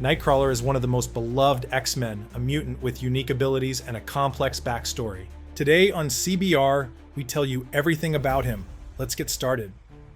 Nightcrawler is one of the most beloved X-Men, a mutant with unique abilities and a complex backstory. Today on CBR, we tell you everything about him. Let's get started.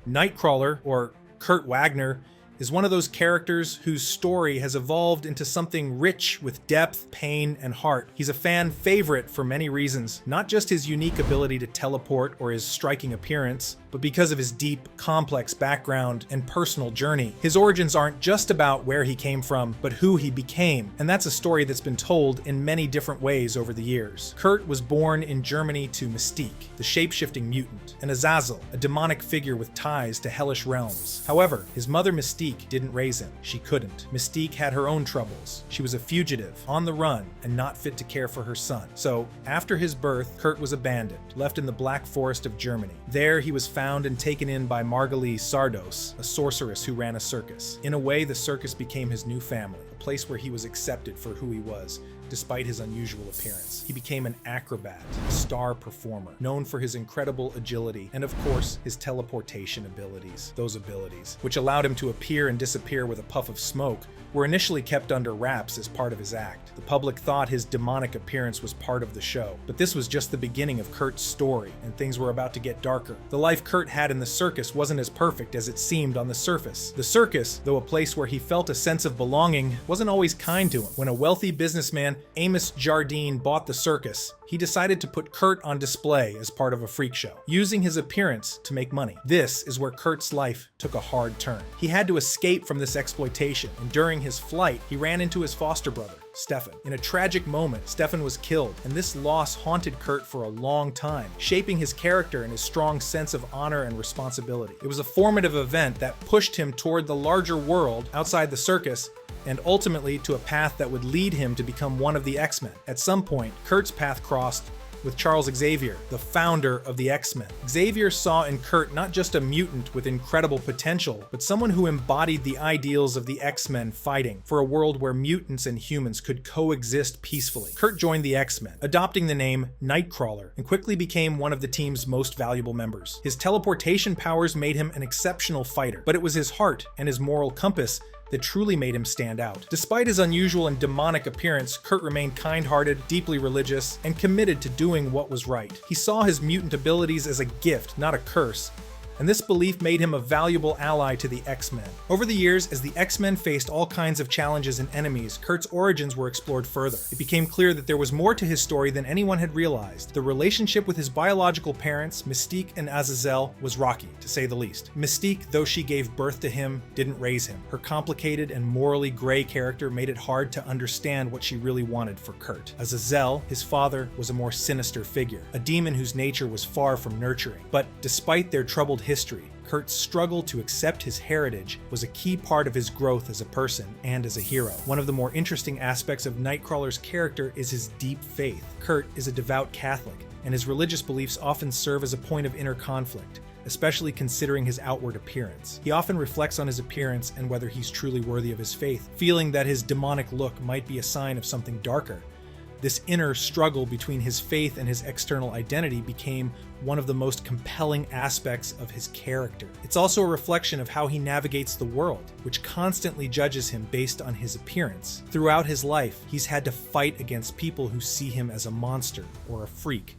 Nightcrawler, or Kurt Wagner, is one of those characters whose story has evolved into something rich with depth, pain, and heart. He's a fan favorite for many reasons, not just his unique ability to teleport or his striking appearance, but because of his deep, complex background and personal journey. His origins aren't just about where he came from, but who he became, and that's a story that's been told in many different ways over the years. Kurt was born in Germany to Mystique, the shape-shifting mutant, and Azazel, a demonic figure with ties to hellish realms. However, his mother Mystique didn't raise him. She couldn't. Mystique had her own troubles. She was a fugitive, on the run, and not fit to care for her son. So, after his birth, Kurt was abandoned, left in the Black Forest of Germany. There, he was found and taken in by Margalie Sardos, a sorceress who ran a circus. In a way, the circus became his new family, a place where he was accepted for who he was, despite his unusual appearance. He became an acrobat, a star performer, known for his incredible agility, and of course, his teleportation abilities. Those abilities, which allowed him to appear and disappear with a puff of smoke, were initially kept under wraps as part of his act. The public thought his demonic appearance was part of the show, but this was just the beginning of Kurt's story, and things were about to get darker. The life Kurt had in the circus wasn't as perfect as it seemed on the surface. The circus, though a place where he felt a sense of belonging, wasn't always kind to him. When a wealthy businessman, Amos Jardine, bought the circus, he decided to put Kurt on display as part of a freak show, using his appearance to make money. This is where Kurt's life took a hard turn. He had to escape from this exploitation, and during his flight, he ran into his foster brother, Stefan. In a tragic moment, Stefan was killed, and this loss haunted Kurt for a long time, shaping his character and his strong sense of honor and responsibility. It was a formative event that pushed him toward the larger world outside the circus, and ultimately to a path that would lead him to become one of the X-Men. At some point, Kurt's path crossed with Charles Xavier, the founder of the X-Men. Xavier saw in Kurt not just a mutant with incredible potential, but someone who embodied the ideals of the X-Men fighting for a world where mutants and humans could coexist peacefully. Kurt joined the X-Men, adopting the name Nightcrawler, and quickly became one of the team's most valuable members. His teleportation powers made him an exceptional fighter, but it was his heart and his moral compass that truly made him stand out. Despite his unusual and demonic appearance, Kurt remained kind-hearted, deeply religious, and committed to doing what was right. He saw his mutant abilities as a gift, not a curse, and this belief made him a valuable ally to the X-Men. Over the years, as the X-Men faced all kinds of challenges and enemies, Kurt's origins were explored further. It became clear that there was more to his story than anyone had realized. The relationship with his biological parents, Mystique and Azazel, was rocky, to say the least. Mystique, though she gave birth to him, didn't raise him. Her complicated and morally gray character made it hard to understand what she really wanted for Kurt. Azazel, his father, was a more sinister figure, a demon whose nature was far from nurturing. But despite their troubled history, Kurt's struggle to accept his heritage was a key part of his growth as a person and as a hero. One of the more interesting aspects of Nightcrawler's character is his deep faith. Kurt is a devout Catholic, and his religious beliefs often serve as a point of inner conflict, especially considering his outward appearance. He often reflects on his appearance and whether he's truly worthy of his faith, feeling that his demonic look might be a sign of something darker. This inner struggle between his faith and his external identity became one of the most compelling aspects of his character. It's also a reflection of how he navigates the world, which constantly judges him based on his appearance. Throughout his life, he's had to fight against people who see him as a monster or a freak,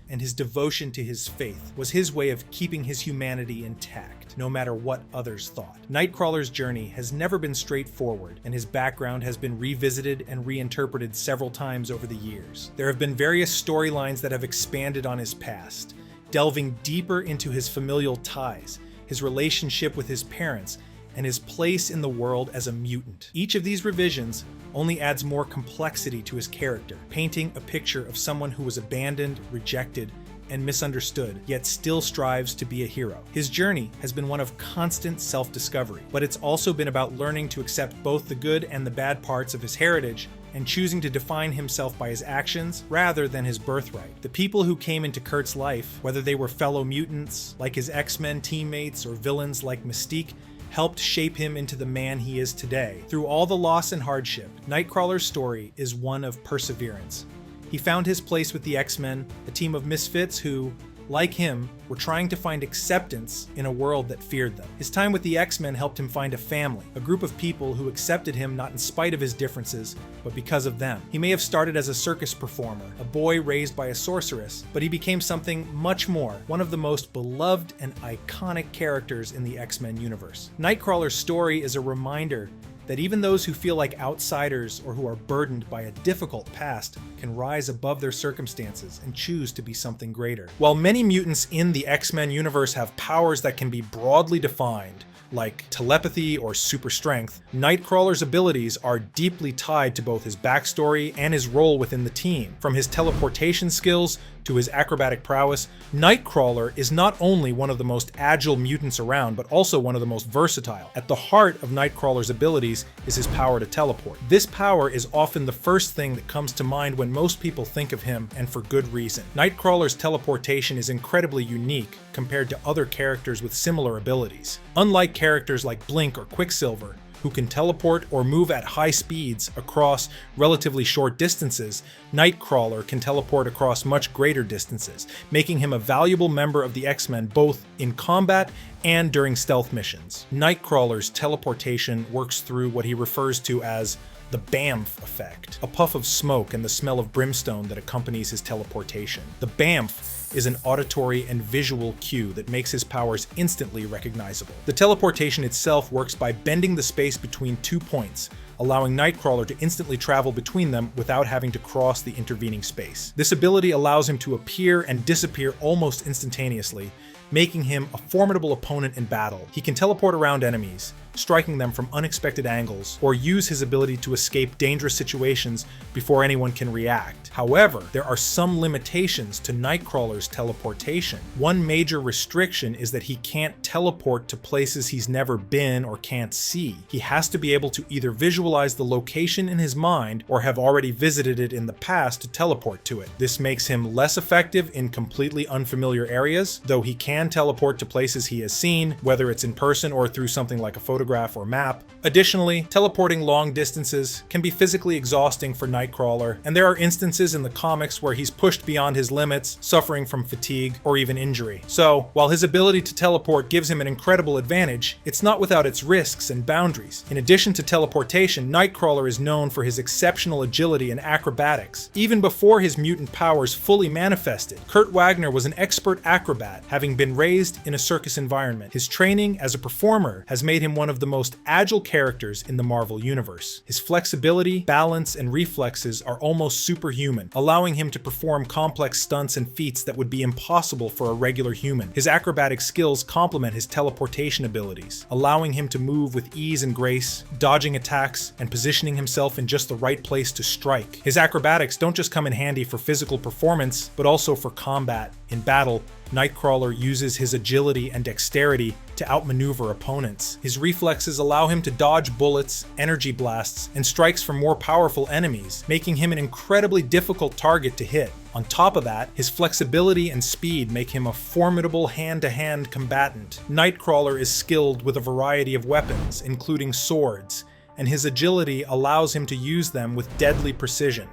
and his devotion to his faith was his way of keeping his humanity intact, no matter what others thought. Nightcrawler's journey has never been straightforward, and his background has been revisited and reinterpreted several times over the years. There have been various storylines that have expanded on his past, delving deeper into his familial ties, his relationship with his parents, and his place in the world as a mutant. Each of these revisions only adds more complexity to his character, painting a picture of someone who was abandoned, rejected, and misunderstood, yet still strives to be a hero. His journey has been one of constant self-discovery, but it's also been about learning to accept both the good and the bad parts of his heritage and choosing to define himself by his actions rather than his birthright. The people who came into Kurt's life, whether they were fellow mutants like his X-Men teammates or villains like Mystique, helped shape him into the man he is today. Through all the loss and hardship, Nightcrawler's story is one of perseverance. He found his place with the X-Men, a team of misfits who, like him, were trying to find acceptance in a world that feared them. His time with the X-Men helped him find a family, a group of people who accepted him not in spite of his differences, but because of them. He may have started as a circus performer, a boy raised by a sorceress, but he became something much more, one of the most beloved and iconic characters in the X-Men universe. Nightcrawler's story is a reminder that even those who feel like outsiders or who are burdened by a difficult past can rise above their circumstances and choose to be something greater. While many mutants in the X-Men universe have powers that can be broadly defined, like telepathy or super strength, Nightcrawler's abilities are deeply tied to both his backstory and his role within the team. From his teleportation skills to his acrobatic prowess, Nightcrawler is not only one of the most agile mutants around, but also one of the most versatile. At the heart of Nightcrawler's abilities is his power to teleport. This power is often the first thing that comes to mind when most people think of him, and for good reason. Nightcrawler's teleportation is incredibly unique compared to other characters with similar abilities. Unlike characters like Blink or Quicksilver, who can teleport or move at high speeds across relatively short distances, Nightcrawler can teleport across much greater distances, making him a valuable member of the X-Men both in combat and during stealth missions. Nightcrawler's teleportation works through what he refers to as the BAMF effect, a puff of smoke and the smell of brimstone that accompanies his teleportation. The BAMF is an auditory and visual cue that makes his powers instantly recognizable. The teleportation itself works by bending the space between 2 points, allowing Nightcrawler to instantly travel between them without having to cross the intervening space. This ability allows him to appear and disappear almost instantaneously, making him a formidable opponent in battle. He can teleport around enemies, striking them from unexpected angles, or use his ability to escape dangerous situations before anyone can react. However, there are some limitations to Nightcrawler's teleportation. One major restriction is that he can't teleport to places he's never been or can't see. He has to be able to either visualize the location in his mind or have already visited it in the past to teleport to it. This makes him less effective in completely unfamiliar areas, though he can teleport to places he has seen, whether it's in person or through something like a photograph or map. Additionally, teleporting long distances can be physically exhausting for Nightcrawler, and there are instances in the comics where he's pushed beyond his limits, suffering from fatigue or even injury. So, while his ability to teleport gives him an incredible advantage, it's not without its risks and boundaries. In addition to teleportation, Nightcrawler is known for his exceptional agility and acrobatics. Even before his mutant powers fully manifested, Kurt Wagner was an expert acrobat, having been raised in a circus environment. His training as a performer has made him one of the most agile characters in the Marvel Universe. His flexibility, balance, and reflexes are almost superhuman, allowing him to perform complex stunts and feats that would be impossible for a regular human. His acrobatic skills complement his teleportation abilities, allowing him to move with ease and grace, dodging attacks, and positioning himself in just the right place to strike. His acrobatics don't just come in handy for physical performance, but also for combat. In battle, Nightcrawler uses his agility and dexterity to outmaneuver opponents. His reflexes allow him to dodge bullets, energy blasts, and strikes from more powerful enemies, making him an incredibly difficult target to hit. On top of that, his flexibility and speed make him a formidable hand-to-hand combatant. Nightcrawler is skilled with a variety of weapons, including swords, and his agility allows him to use them with deadly precision.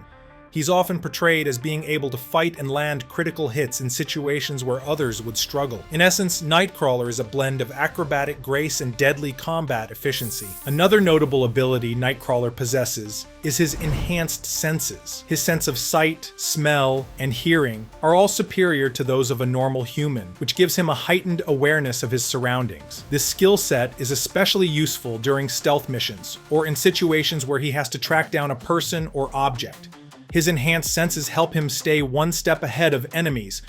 He's often portrayed as being able to fight and land critical hits in situations where others would struggle. In essence, Nightcrawler is a blend of acrobatic grace and deadly combat efficiency. Another notable ability Nightcrawler possesses is his enhanced senses. His sense of sight, smell, and hearing are all superior to those of a normal human, which gives him a heightened awareness of his surroundings. This skill set is especially useful during stealth missions, or in situations where he has to track down a person or object. His enhanced senses help him stay one step ahead of enemies,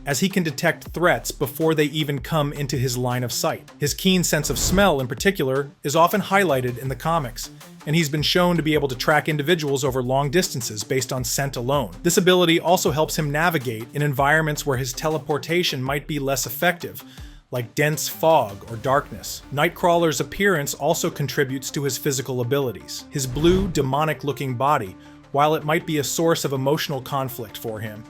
as he can detect threats before they even come into his line of sight. His keen sense of smell, in particular, is often highlighted in the comics, and he's been shown to be able to track individuals over long distances based on scent alone. This ability also helps him navigate in environments where his teleportation might be less effective, like dense fog or darkness. Nightcrawler's appearance also contributes to his physical abilities. His blue, demonic-looking body, while it might be a source of emotional conflict for him,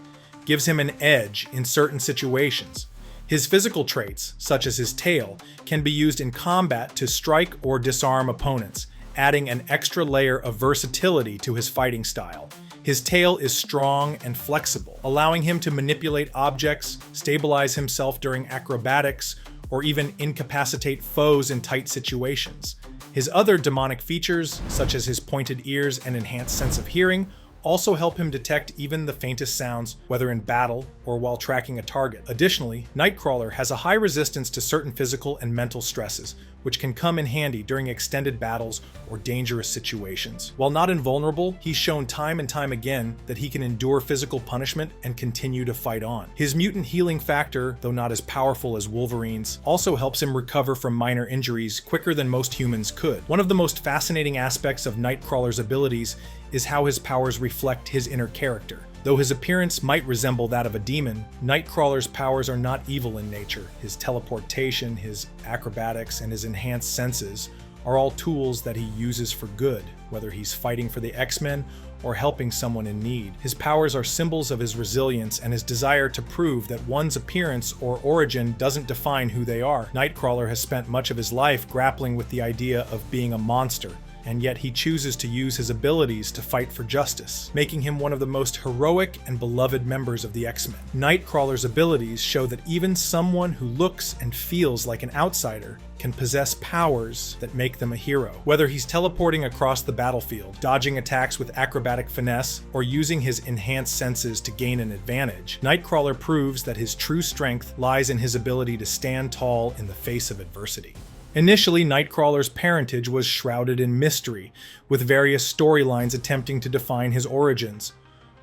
gives him an edge in certain situations. His physical traits, such as his tail, can be used in combat to strike or disarm opponents, adding an extra layer of versatility to his fighting style. His tail is strong and flexible, allowing him to manipulate objects, stabilize himself during acrobatics, or even incapacitate foes in tight situations. His other demonic features, such as his pointed ears and enhanced sense of hearing, also help him detect even the faintest sounds, whether in battle or while tracking a target. Additionally, Nightcrawler has a high resistance to certain physical and mental stresses, which can come in handy during extended battles or dangerous situations. While not invulnerable, he's shown time and time again that he can endure physical punishment and continue to fight on. His mutant healing factor, though not as powerful as Wolverine's, also helps him recover from minor injuries quicker than most humans could. One of the most fascinating aspects of Nightcrawler's abilities is how his powers reflect his inner character. Though his appearance might resemble that of a demon, Nightcrawler's powers are not evil in nature. His teleportation, his acrobatics, and his enhanced senses are all tools that he uses for good, whether he's fighting for the X-Men or helping someone in need. His powers are symbols of his resilience and his desire to prove that one's appearance or origin doesn't define who they are. Nightcrawler has spent much of his life grappling with the idea of being a monster, and yet he chooses to use his abilities to fight for justice, making him one of the most heroic and beloved members of the X-Men. Nightcrawler's abilities show that even someone who looks and feels like an outsider can possess powers that make them a hero. Whether he's teleporting across the battlefield, dodging attacks with acrobatic finesse, or using his enhanced senses to gain an advantage, Nightcrawler proves that his true strength lies in his ability to stand tall in the face of adversity. Initially, Nightcrawler's parentage was shrouded in mystery, with various storylines attempting to define his origins.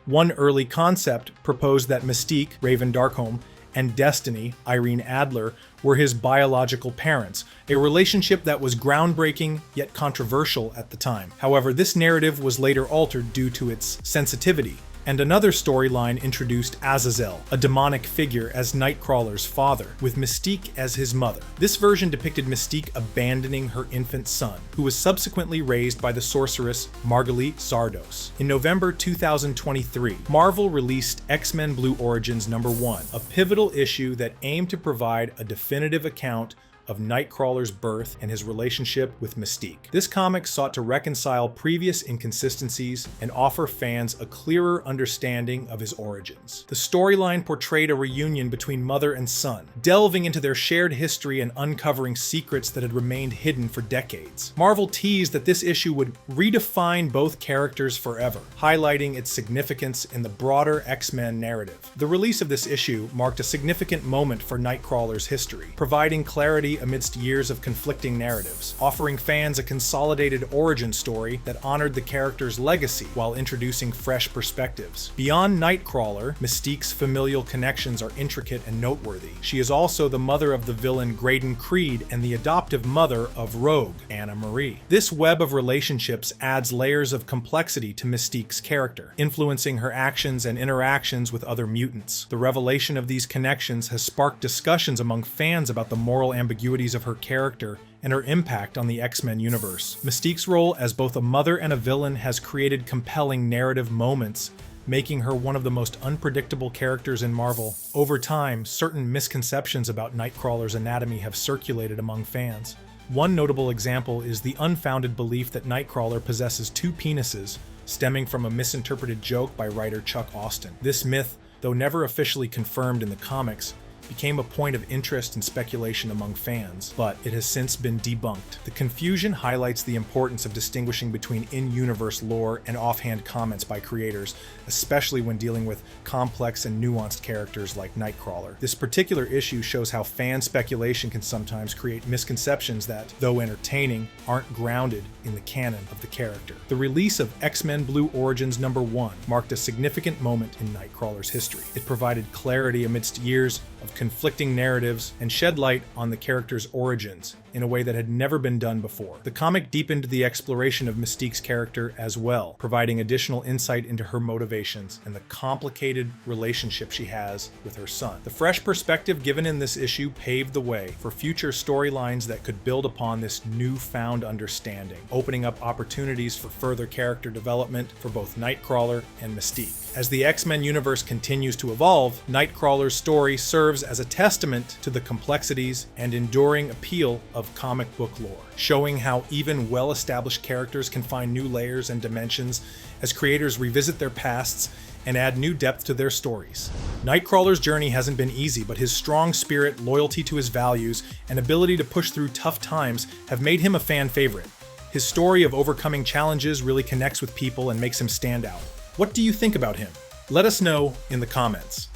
One early concept proposed that Mystique, Raven Darkholme, and Destiny, Irene Adler, were his biological parents, a relationship that was groundbreaking yet controversial at the time. However, this narrative was later altered due to its sensitivity, and another storyline introduced Azazel, a demonic figure, as Nightcrawler's father, with Mystique as his mother. This version depicted Mystique abandoning her infant son, who was subsequently raised by the sorceress Margalit Zardos. In November 2023, Marvel released X-Men Blue Origins #1, a pivotal issue that aimed to provide a definitive account of Nightcrawler's birth and his relationship with Mystique. This comic sought to reconcile previous inconsistencies and offer fans a clearer understanding of his origins. The storyline portrayed a reunion between mother and son, delving into their shared history and uncovering secrets that had remained hidden for decades. Marvel teased that this issue would redefine both characters forever, highlighting its significance in the broader X-Men narrative. The release of this issue marked a significant moment for Nightcrawler's history, providing clarity amidst years of conflicting narratives, offering fans a consolidated origin story that honored the character's legacy while introducing fresh perspectives. Beyond Nightcrawler, Mystique's familial connections are intricate and noteworthy. She is also the mother of the villain Graydon Creed and the adoptive mother of Rogue, Anna Marie. This web of relationships adds layers of complexity to Mystique's character, influencing her actions and interactions with other mutants. The revelation of these connections has sparked discussions among fans about the moral ambiguity of her character and her impact on the X-Men universe. Mystique's role as both a mother and a villain has created compelling narrative moments, making her one of the most unpredictable characters in Marvel. Over time, certain misconceptions about Nightcrawler's anatomy have circulated among fans. One notable example is the unfounded belief that Nightcrawler possesses two penises, stemming from a misinterpreted joke by writer Chuck Austen. This myth, though never officially confirmed in the comics, became a point of interest and speculation among fans, but it has since been debunked. The confusion highlights the importance of distinguishing between in-universe lore and offhand comments by creators, especially when dealing with complex and nuanced characters like Nightcrawler. This particular issue shows how fan speculation can sometimes create misconceptions that, though entertaining, aren't grounded in the canon of the character. The release of X-Men Blue Origins #1 marked a significant moment in Nightcrawler's history. It provided clarity amidst years of conflicting narratives and shed light on the character's origins in a way that had never been done before. The comic deepened the exploration of Mystique's character as well, providing additional insight into her motivations and the complicated relationship she has with her son. The fresh perspective given in this issue paved the way for future storylines that could build upon this newfound understanding, opening up opportunities for further character development for both Nightcrawler and Mystique. As the X-Men universe continues to evolve, Nightcrawler's story serves as a testament to the complexities and enduring appeal of comic book lore, showing how even well-established characters can find new layers and dimensions as creators revisit their pasts and add new depth to their stories. Nightcrawler's journey hasn't been easy, but his strong spirit, loyalty to his values, and ability to push through tough times have made him a fan favorite. His story of overcoming challenges really connects with people and makes him stand out. What do you think about him? Let us know in the comments.